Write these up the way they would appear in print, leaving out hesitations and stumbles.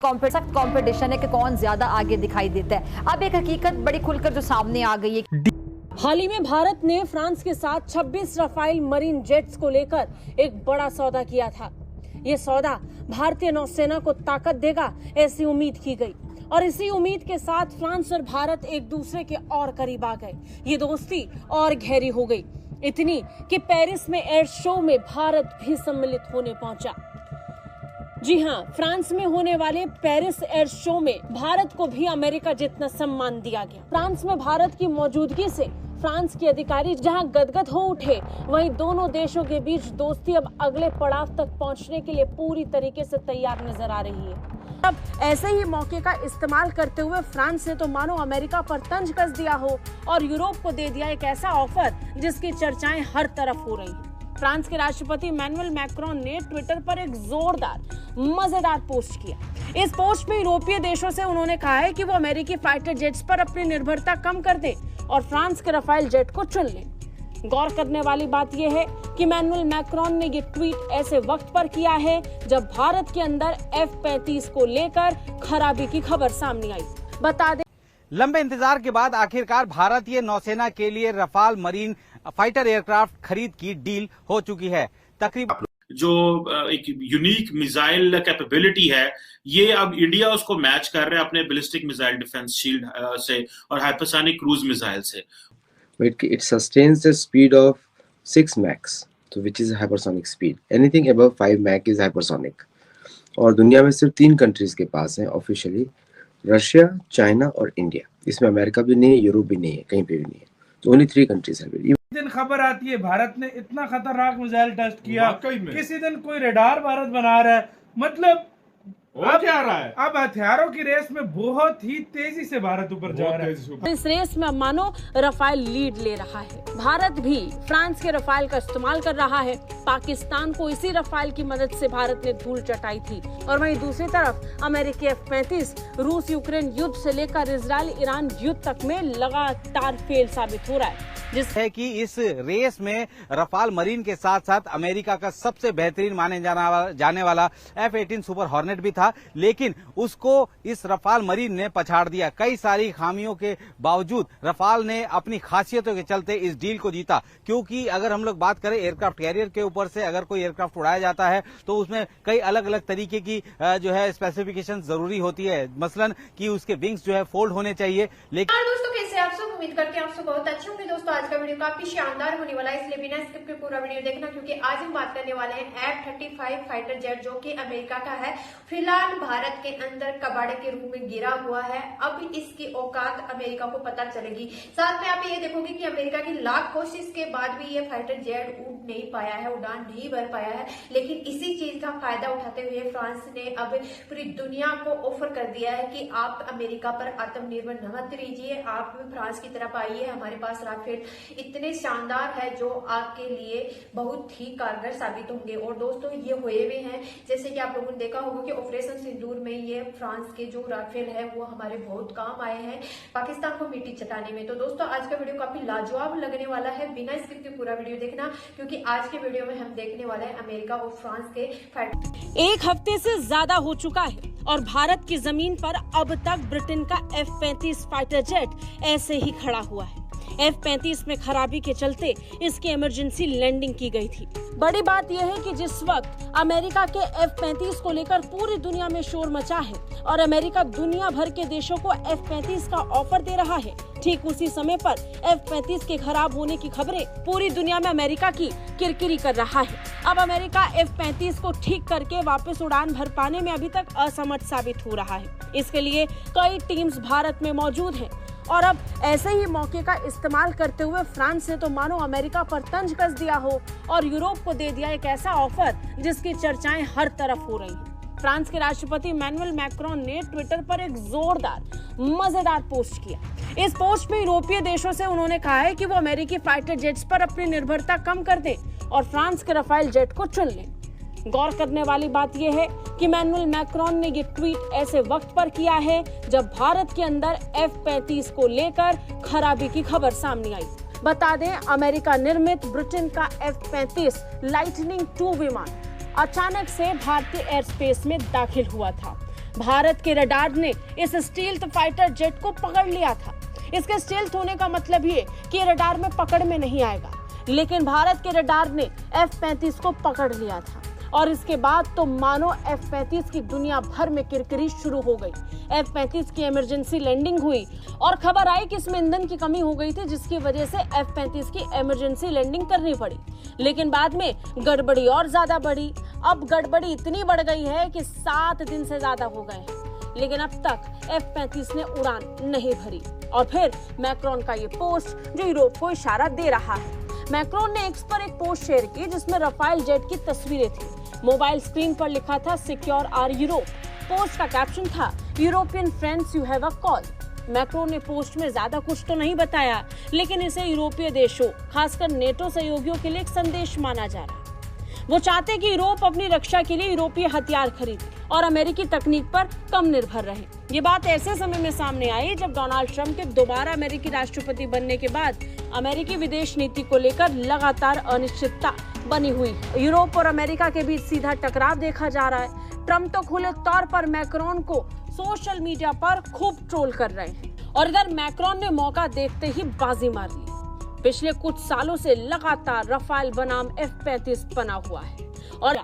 सख्त कॉम्पिटिशन है कि कौन ज्यादा आगे दिखाई देता है। अब एक हकीकत बड़ी खुलकर जो सामने आ गई है। हाल ही में भारत ने फ्रांस के साथ 26 राफेल मरीन जेट्स को लेकर एक बड़ा सौदा किया था। ये सौदा भारतीय नौसेना को ताकत देगा, ऐसी उम्मीद की गई और इसी उम्मीद के साथ फ्रांस और भारत एक दूसरे के और करीब आ गए। ये दोस्ती और गहरी हो गई, इतनी कि पेरिस में एयर शो में भारत भी सम्मिलित होने पहुंचा। जी हां, फ्रांस में होने वाले पेरिस एयर शो में भारत को भी अमेरिका जितना सम्मान दिया गया। फ्रांस में भारत की मौजूदगी से फ्रांस के अधिकारी जहां गदगद हो उठे, वहीं दोनों देशों के बीच दोस्ती अब अगले पड़ाव तक पहुंचने के लिए पूरी तरीके से तैयार नजर आ रही है। अब ऐसे ही मौके का इस्तेमाल करते हुए फ्रांस ने तो मानो अमेरिका पर तंज कस दिया हो और यूरोप को दे दिया एक ऐसा ऑफर जिसकी चर्चाएं हर तरफ हो रही हैं। फ्रांस के राष्ट्रपति इमैनुअल मैक्रोन ने ट्विटर पर एक जोरदार मजेदार पोस्ट किया। इस पोस्ट में यूरोपीय देशों से उन्होंने कहा है कि वो अमेरिकी फाइटर जेट्स पर अपनी निर्भरता कम कर दें और फ्रांस के राफेल जेट को चुन लें। गौर करने वाली बात यह है कि इमैनुअल मैक्रोन ने ये ट्वीट ऐसे वक्त पर किया है जब भारत के अंदर F-35 को लेकर खराबी की खबर सामने आई। बता दें, लंबे इंतजार के बाद आखिरकार भारतीय नौसेना के लिए रफाल मरीन फाइटर एयरक्राफ्ट खरीद की डील हो चुकी है। तकरीबन जो एक यूनिक मिसाइल कैपेबिलिटी है, ये अब इंडिया उसको मैच कर रहा है अपने बैलिस्टिक मिसाइल डिफेंस शील्ड से और हाइपरसोनिक क्रूज मिसाइल से। It sustains the speed of 6 Mach, so which is hypersonic speed. Anything above 5 Mach is hypersonic. और दुनिया में सिर्फ 3 कंट्रीज के पास है ऑफिशियली, रशिया, चाइना और इंडिया। इसमें अमेरिका भी नहीं है, यूरोप भी नहीं है, कहीं पे भी नहीं है। तो ओनली 3 कंट्रीज है। दिन खबर आती है भारत ने इतना खतरनाक मिसाइल टेस्ट किया, किसी दिन कोई रडार भारत बना रहा है, मतलब अब क्या रहा है, अब हथियारों की रेस में बहुत ही तेजी से भारत ऊपर जा रहा है। इस रेस में मानो राफेल लीड ले रहा है। भारत भी फ्रांस के राफेल का इस्तेमाल कर रहा है। पाकिस्तान को इसी राफेल की मदद से भारत ने धूल चटाई थी और वहीं दूसरी तरफ अमेरिकी F-35 रूस यूक्रेन युद्ध से लेकर इजराइल ईरान युद्ध तक में लगातार फेल साबित हो रहा है, जिस है कि इस रेस में रफाल मरीन के साथ साथ अमेरिका का सबसे बेहतरीन माने जाने वाला F-18 सुपर हॉर्नेट भी था, लेकिन उसको इस रफाल मरीन ने पछाड़ दिया। कई सारी खामियों के बावजूद रफाल ने अपनी खासियतों के चलते इस डील को जीता, क्योंकि अगर हम लोग बात करें एयरक्राफ्ट कैरियर के ऊपर से, अगर कोई एयरक्राफ्ट उड़ाया जाता है तो उसमें कई अलग अलग तरीके की जो है स्पेसिफिकेशन जरूरी होती है, मसलन कि उसके विंग्स जो है फोल्ड होने चाहिए। लेकिन दोस्तों, कैसे आप सब? उम्मीद करते हैं आप सब बहुत अच्छे होंगे। दोस्तों, आज का वीडियो काफी शानदार होने वाला है, इसलिए बिना स्किप के पूरा वीडियो देखना, क्योंकि आज हम बात करने वाले हैं F-35 फाइटर जेट जो कि अमेरिका का है। फिलहाल भारत के अंदर कबाड़े के रूप में गिरा हुआ है। अब इसकी औकात अमेरिका को पता चलेगी। साथ में आप ये देखोगे कि अमेरिका की लाख कोशिश के बाद भी ये फाइटर जेट उड़ नहीं पाया है, उड़ान नहीं भर पाया है। लेकिन इसी चीज का फायदा उठाते हुए फ्रांस ने अब पूरी दुनिया को ऑफर कर दिया है कि आप अमेरिका पर आत्मनिर्भर मत रहिए, आप फ्रांस की तरफ आइए, हमारे पास राफेल इतने शानदार है जो आपके लिए बहुत ही कारगर साबित होंगे। और दोस्तों, ये हुए हुए हैं, जैसे कि आप लोगों ने देखा होगा कि ऑपरेशन सिंदूर में ये फ्रांस के जो राफेल है वो हमारे बहुत काम आए हैं पाकिस्तान को मिट्टी चटाने में। तो दोस्तों, आज का वीडियो काफी लाजवाब लगने वाला है, बिना स्किप के पूरा वीडियो देखना, क्योंकि आज के वीडियो में हम देखने वाले हैं अमेरिका और फ्रांस के फाइटर। एक हफ्ते से ज्यादा हो चुका है और भारत की जमीन पर अब तक ब्रिटेन का F-35 फाइटर जेट ऐसे ही खड़ा हुआ है। F-35 में खराबी के चलते इसकी इमरजेंसी लैंडिंग की गई थी। बड़ी बात यह है कि जिस वक्त अमेरिका के F-35 को लेकर पूरी दुनिया में शोर मचा है और अमेरिका दुनिया भर के देशों को F-35 का ऑफर दे रहा है, ठीक उसी समय पर F-35 के खराब होने की खबरें पूरी दुनिया में अमेरिका की किरकिरी कर रहा है। अब अमेरिका F-35 को ठीक करके वापस उड़ान भर पाने में अभी तक असमर्थ साबित हो रहा है। इसके लिए कई टीम्स भारत में मौजूद हैं और अब ऐसे ही मौके का इस्तेमाल करते हुए फ्रांस ने तो मानो अमेरिका पर तंज कस दिया हो और यूरोप को दे दिया एक ऐसा ऑफर जिसकी चर्चाएं हर तरफ हो रही हैं। फ्रांस के राष्ट्रपति इमैनुअल मैक्रोन ने ट्विटर पर एक जोरदार मजेदार पोस्ट किया। इस पोस्ट में यूरोपीय देशों से उन्होंने कहा है कि वो अमेरिकी फाइटर जेट्स पर अपनी निर्भरता कम कर दें और फ्रांस के राफेल जेट को चुन लें। गौर करने वाली बात यह है कि इमैनुअल मैक्रोन ने ये ट्वीट ऐसे वक्त पर किया है जब भारत के अंदर F-35 को लेकर खराबी की खबर सामने आई। बता दें, अमेरिका निर्मित ब्रिटेन का F-35 लाइटनिंग II विमान अचानक से भारतीय एयर स्पेस में दाखिल हुआ था। भारत के रडार ने इस स्टील्थ फाइटर जेट को पकड़ लिया था। इसके स्टील्थ होने का मतलब ये कि रडार में पकड़ में नहीं आएगा, लेकिन भारत के रडार ने F-35 को पकड़ लिया था और इसके बाद तो मानो F-35 की दुनिया भर में किरकिरी शुरू हो गई। F-35 की इमरजेंसी लैंडिंग हुई और खबर आई कि इसमें ईंधन की कमी हो गई थी, जिसकी वजह से F-35 की इमरजेंसी लैंडिंग करनी पड़ी। लेकिन बाद में गड़बड़ी और ज्यादा बढ़ी। अब गड़बड़ी इतनी बढ़ गई है कि 7 दिन से ज्यादा हो गए हैं, लेकिन अब तक F-35 ने उड़ान नहीं भरी। और फिर मैक्रोन का ये पोस्ट जो यूरोप को इशारा दे रहा है। मैक्रोन ने एक्स पर एक पोस्ट शेयर की जिसमें रफाल जेट की तस्वीरें थी। मोबाइल स्क्रीन पर लिखा था सिक्योर आर यूरोप। पोस्ट का कैप्शन था European friends you have a call. Macron ने पोस्ट में ज्यादा कुछ तो नहीं बताया, लेकिन इसे यूरोपीय देशों खासकर नेटो सहयोगियों के लिए एक संदेश माना जा रहा है। वो चाहते कि यूरोप अपनी रक्षा के लिए यूरोपीय हथियार खरीदे और अमेरिकी तकनीक पर कम निर्भर रहे। ये बात ऐसे समय में सामने आई जब डोनाल्ड ट्रंप के दोबारा अमेरिकी राष्ट्रपति बनने के बाद अमेरिकी विदेश नीति को लेकर लगातार अनिश्चितता बनी हुई है। यूरोप और अमेरिका के बीच सीधा टकराव देखा जा रहा है। ट्रंप तो खुले तौर पर मैक्रोन को सोशल मीडिया पर खूब ट्रोल कर रहे हैं और इधर मैक्रोन ने मौका देखते ही बाजी मार ली। पिछले कुछ सालों से लगातार रफाल बनाम F-35 बना हुआ है। और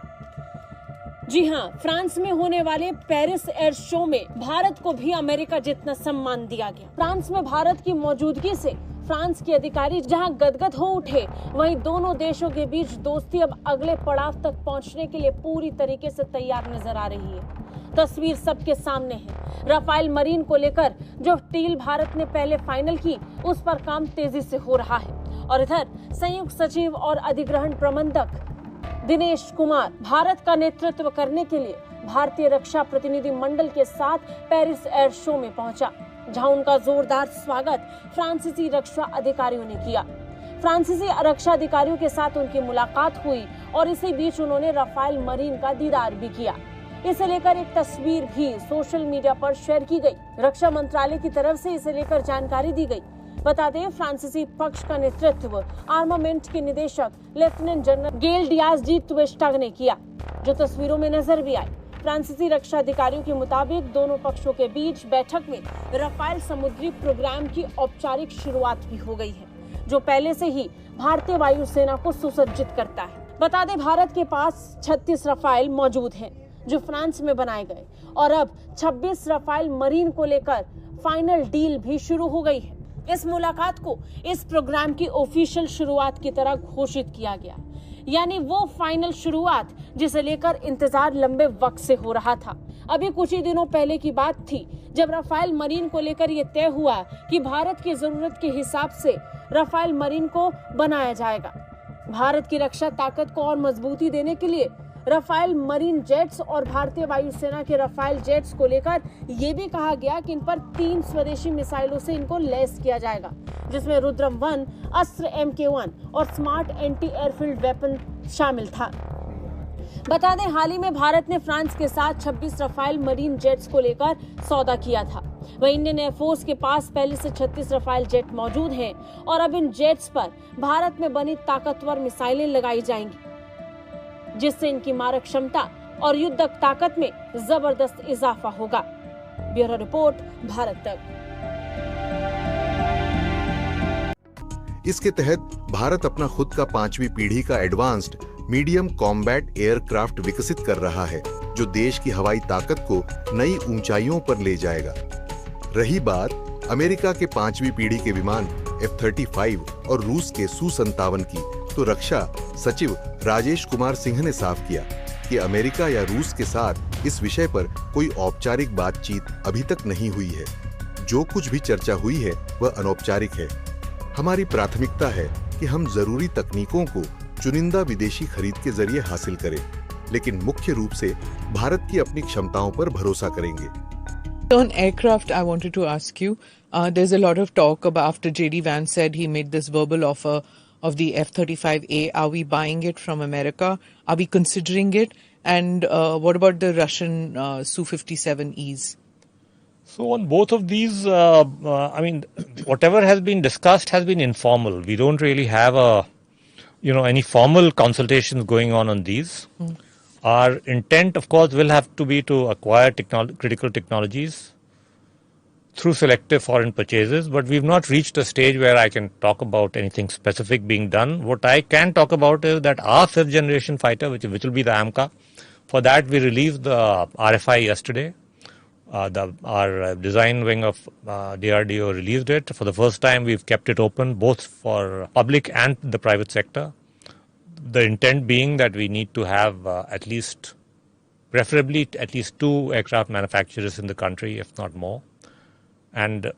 जी हाँ, फ्रांस में होने वाले पेरिस एयर शो में भारत को भी अमेरिका जितना सम्मान दिया गया। फ्रांस में भारत की मौजूदगी से फ्रांस के अधिकारी जहां गदगद हो उठे, वहीं दोनों देशों के बीच दोस्ती अब अगले पड़ाव तक पहुंचने के लिए पूरी तरीके से तैयार नजर आ रही है। तस्वीर सबके सामने है। रफाल मरीन को लेकर जो डील भारत ने पहले फाइनल की, उस पर काम तेजी से हो रहा है। और इधर संयुक्त सचिव और अधिग्रहण प्रबंधक दिनेश कुमार भारत का नेतृत्व करने के लिए भारतीय रक्षा प्रतिनिधि मंडल के साथ पेरिस एयर शो में पहुंचा, जहां उनका जोरदार स्वागत फ्रांसीसी रक्षा अधिकारियों ने किया। फ्रांसीसी रक्षा अधिकारियों के साथ उनकी मुलाकात हुई और इसी बीच उन्होंने रफाल मरीन का दीदार भी किया। इसे लेकर एक तस्वीर भी सोशल मीडिया पर शेयर की गई। रक्षा मंत्रालय की तरफ से इसे लेकर जानकारी दी गई। बता दें, फ्रांसीसी पक्ष का नेतृत्व आर्मामेंट के निदेशक लेफ्टिनेंट जनरल गेल डियाज डी ट्वेस्टाग ने किया, जो तस्वीरों में नजर भी आई। फ्रांसीसी रक्षा अधिकारियों के मुताबिक दोनों पक्षों के बीच बैठक में रफाल समुद्री प्रोग्राम की औपचारिक शुरुआत भी हो गई है, जो पहले से ही भारतीय वायुसेना को सुसज्जित करता है। बता दें, भारत के पास 36 रफाल मौजूद हैं, जो फ्रांस में बनाए गए, और अब 26 रफाल मरीन को लेकर फाइनल डील भी शुरू हो गई है। इस मुलाकात को इस प्रोग्राम की ऑफिशियल शुरुआत की तरह घोषित किया गया, यानी वो फाइनल शुरुआत जिसे लेकर इंतजार लंबे वक्त से हो रहा था। अभी कुछ ही दिनों पहले की बात थी जब रफाल मरीन को लेकर यह तय हुआ कि भारत की जरूरत के हिसाब से रफाल मरीन को बनाया जाएगा। भारत की रक्षा ताकत को और मजबूती देने के लिए रफाल मरीन जेट्स और भारतीय वायुसेना के रफाल जेट्स को लेकर ये भी कहा गया कि इन पर 3 स्वदेशी मिसाइलों से इनको लैस किया जाएगा, जिसमें रुद्रम 1, अस्त्र MK1 और स्मार्ट एंटी एयरफील्ड वेपन शामिल था। बता दें, हाल ही में भारत ने फ्रांस के साथ 26 रफाल मरीन जेट्स को लेकर सौदा किया था। वहीं इंडियन एयरफोर्स के पास पहले से 36 रफाल जेट मौजूद हैं और अब इन जेट्स पर भारत में बनी ताकतवर मिसाइलें लगाई जाएंगी, जिससे इनकी मारक क्षमता और युद्धक ताकत में जबरदस्त इजाफा होगा। ब्यूरो रिपोर्ट, भारत तक। इसके तहत भारत अपना खुद का 5वीं पीढ़ी का एडवांस्ड मीडियम कॉम्बैट एयरक्राफ्ट विकसित कर रहा है, जो देश की हवाई ताकत को नई ऊंचाइयों पर ले जाएगा। रही बात अमेरिका के 5वीं पीढ़ी के विमान F-35 और रूस के Su-57 की, तो रक्षा सचिव राजेश कुमार सिंह ने साफ किया कि अमेरिका या रूस के साथ इस विषय पर कोई औपचारिक बातचीत अभी तक नहीं हुई है। जो कुछ भी चर्चा हुई है वह अनौपचारिक है। हमारी प्राथमिकता है कि हम जरूरी तकनीकों को चुनिंदा विदेशी खरीद के जरिए हासिल करें, लेकिन मुख्य रूप से भारत की अपनी क्षमताओं पर भरोसा करेंगे। On aircraft, I wanted to ask you, there's a lot of talk about after J.D. Vance said he made this verbal offer of the F-35A. Are we buying it from America? Are we considering it? And what about the Russian Su-57Es? So on both of these, I mean, whatever has been discussed has been informal. We don't really have any formal consultations going on these. Our intent, of course, will have to be to acquire critical technologies through selective foreign purchases, but we've not reached a stage where I can talk about anything specific being done. What I can talk about is that our 5th generation fighter, which will be the AMCA, for that we released the RFI yesterday. Our design wing of DRDO released it. For the first time, we've kept it open both for public and the private sector. The intent being that we need to have preferably at least 2 aircraft manufacturers in the country, if not more. And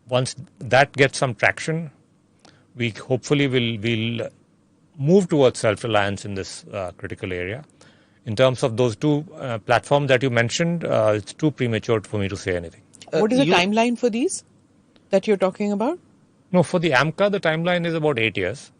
once that gets some traction, we hopefully will move towards self-reliance in this critical area. In terms of those 2 platforms that you mentioned, it's too premature for me to say anything. What is the timeline for these that you're talking about? No, for the AMCA, the timeline is about 8 years.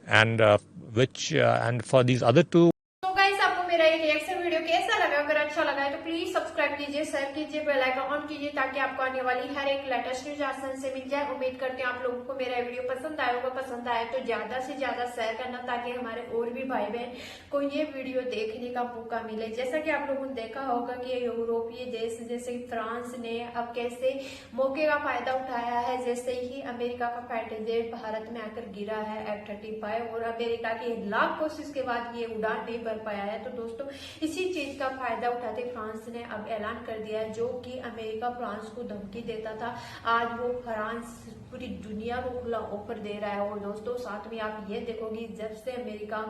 And and for these other 2, तो guys, आपको मेरा ये reaction video कैसा लगा? अगर अच्छा लगा है तो प्लीज सब्सक्राइब कीजिए, शेयर कीजिए, बेल आइकन ऑन कीजिए ताकि आपको आने वाली हर एक लेटेस्ट न्यूज आसानी से मिल जाए। उम्मीद करते हैं आप लोगों को मेरा वीडियो पसंद आया होगा। पसंद आए तो ज्यादा से ज्यादा शेयर करना ताकि हमारे और भी भाई बहन को ये वीडियो देखने का मौका मिले। जैसा कि आप लोगों ने देखा होगा कि यूरोपीय देश जैसे फ्रांस ने अब कैसे मौके का फायदा उठाया है, जैसे ही अमेरिका का फाइटर जेट भारत में आकर गिरा है F-35 और अमेरिका की लाख कोशिश के बाद ये उड़ान नहीं भर पाया है। तो दोस्तों, इसी चीज का फायदा उठाते फ्रांस ने अब ऐलान कर दिया है, जो कि अमेरिका फ्रांस को धमकी देता था, आज वो फ्रांस पूरी दुनिया को खुला ऑफर दे रहा है। और दोस्तों, साथ में आप ये देखोगे, जब से अमेरिका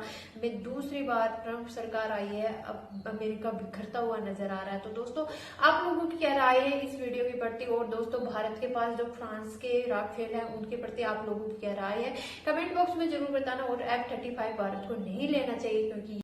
में दूसरी बार ट्रंप सरकार आई है, अब अमेरिका बिखरता हुआ नजर आ रहा है। तो दोस्तों, आप लोगों की क्या राय है इस वीडियो के प्रति? और दोस्तों, भारत के पास जो फ्रांस के राफेल है उनके प्रति आप लोगों की क्या राय है? कमेंट बॉक्स में जरूर बताना। और F-35 भारत को नहीं लेना चाहिए, क्योंकि